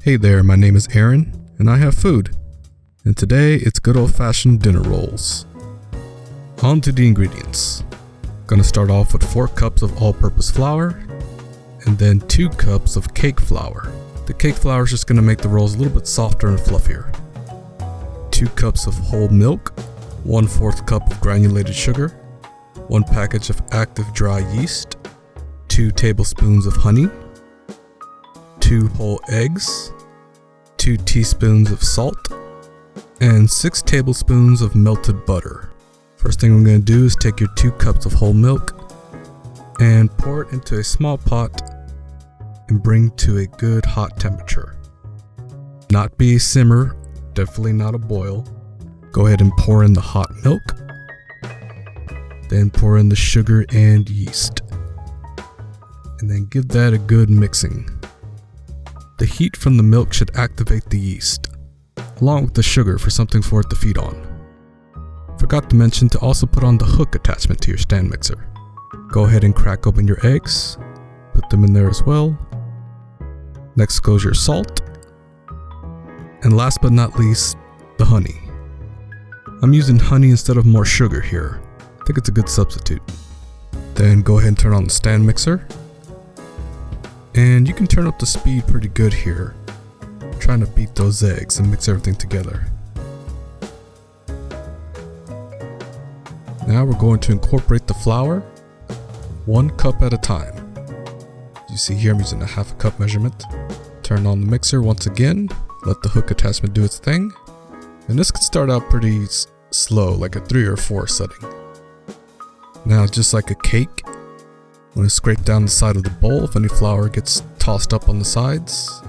Hey there, my name is Aaron, and I have food. And today it's good old-fashioned dinner rolls. On to the ingredients. Gonna start off with 4 cups of all-purpose flour, and then 2 cups of cake flour. The cake flour is just gonna make the rolls a little bit softer and fluffier. 2 cups of whole milk, 1/4 cup of granulated sugar, 1 package of active dry yeast, 2 tablespoons of honey, 2 whole eggs, 2 teaspoons of salt, and 6 tablespoons of melted butter. First thing we're going to do is take your 2 cups of whole milk and pour it into a small pot and bring to a good hot temperature. Not be a simmer, definitely not a boil. Go ahead and pour in the hot milk, then pour in the sugar and yeast, and then give that a good mixing. The heat from the milk should activate the yeast, along with the sugar for something for it to feed on. Forgot to mention to also put on the hook attachment to your stand mixer. Go ahead and crack open your eggs, put them in there as well. Next goes your salt, and last but not least, the honey. I'm using honey instead of more sugar here. I think it's a good substitute. Then go ahead and turn on the stand mixer. And you can turn up the speed pretty good here, trying to beat those eggs and mix everything together. Now we're going to incorporate the flour 1 cup at a time. You see here I'm using a 1/2 cup measurement. Turn on the mixer once again, let the hook attachment do its thing. And this could start out pretty slow, like a 3 or 4 setting. Now just like a cake, I'm going to scrape down the side of the bowl if any flour gets tossed up on the sides.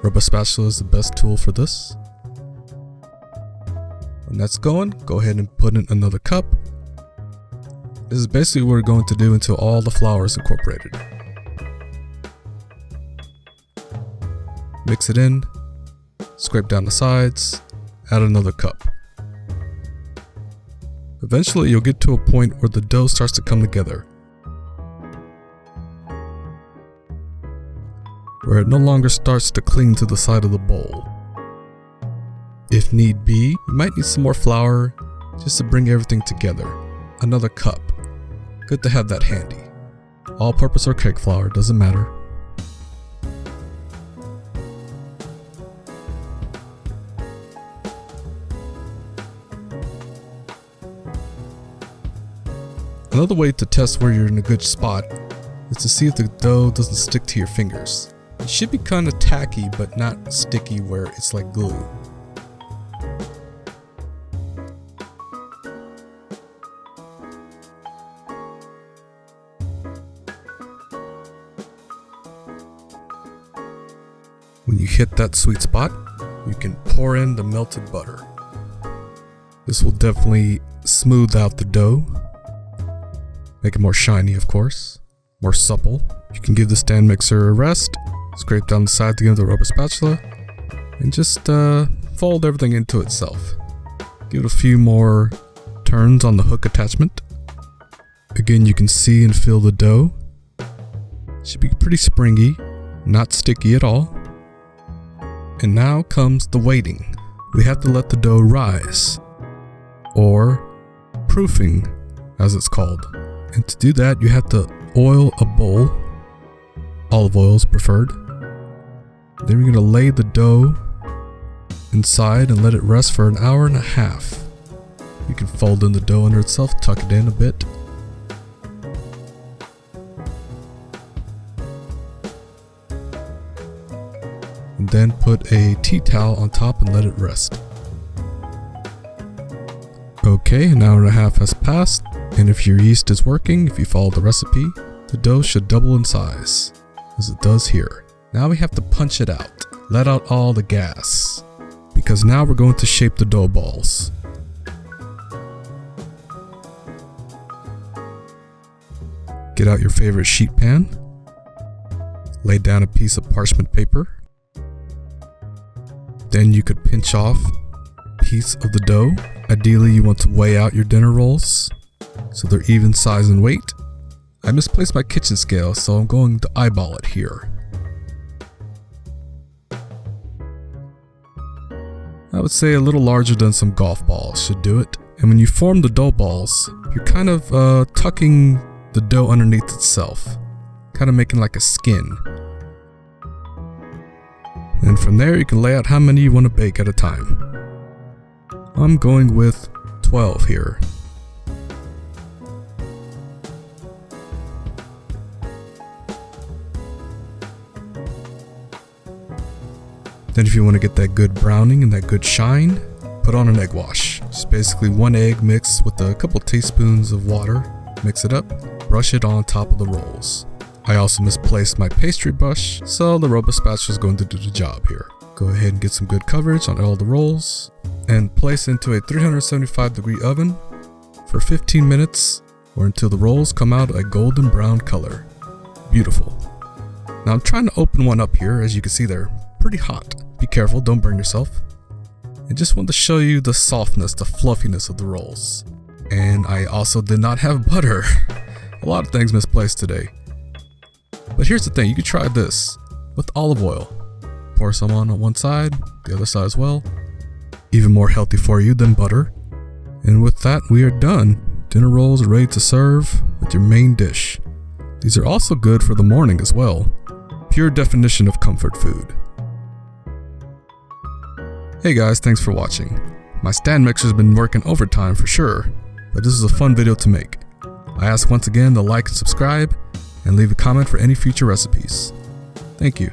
Rubber spatula is the best tool for this. When that's going, go ahead and put in another cup. This is basically what we're going to do until all the flour is incorporated. Mix it in, scrape down the sides, add another cup. Eventually you'll get to a point where the dough starts to come together, where it no longer starts to cling to the side of the bowl. If need be, you might need some more flour just to bring everything together. Another cup. Good to have that handy. All-purpose or cake flour, doesn't matter. Another way to test where you're in a good spot is to see if the dough doesn't stick to your fingers. It should be kind of tacky but not sticky where it's like glue. When you hit that sweet spot, you can pour in the melted butter. This will definitely smooth out the dough, make it more shiny, of course, more supple. You can give the stand mixer a rest, scrape down the side again with a rubber spatula, and just fold everything into itself. Give it a few more turns on the hook attachment. Again, you can see and feel the dough. It should be pretty springy, not sticky at all. And now comes the waiting. We have to let the dough rise, or proofing as it's called. And to do that, you have to oil a bowl. Olive oil is preferred. Then we're going to lay the dough inside and let it rest for 1.5 hours. You can fold in the dough under itself, tuck it in a bit. And then put a tea towel on top and let it rest. Okay, 1.5 hours has passed. And if your yeast is working, if you follow the recipe, the dough should double in size, as it does here. Now we have to punch it out, let out all the gas, because now we're going to shape the dough balls. Get out your favorite sheet pan, lay down a piece of parchment paper, then you could pinch off a piece of the dough. Ideally you want to weigh out your dinner rolls so they're even size and weight. I misplaced my kitchen scale, so I'm going to eyeball it here. I would say a little larger than some golf balls should do it. And when you form the dough balls, you're kind of tucking the dough underneath itself, kind of making like a skin. And from there you can lay out how many you want to bake at a time. I'm going with 12 here. Then if you want to get that good browning and that good shine, put on an egg wash. Just basically 1 egg mixed with a couple teaspoons of water. Mix it up, brush it on top of the rolls. I also misplaced my pastry brush, so the robot spatula is going to do the job here. Go ahead and get some good coverage on all the rolls and place into a 375-degree oven for 15 minutes or until the rolls come out a golden brown color. Beautiful. Now I'm trying to open one up here. As you can see, they're pretty hot. Be careful, don't burn yourself. I just want to show you the softness, the fluffiness of the rolls. And I also did not have butter. A lot of things misplaced today. But here's the thing, you could try this with olive oil. Pour some on one side, the other side as well. Even more healthy for you than butter. And with that, we are done. Dinner rolls are ready to serve with your main dish. These are also good for the morning as well. Pure definition of comfort food. Hey guys, thanks for watching. My stand mixer's been working overtime for sure, but this is a fun video to make. I ask once again to like and subscribe, and leave a comment for any future recipes. Thank you.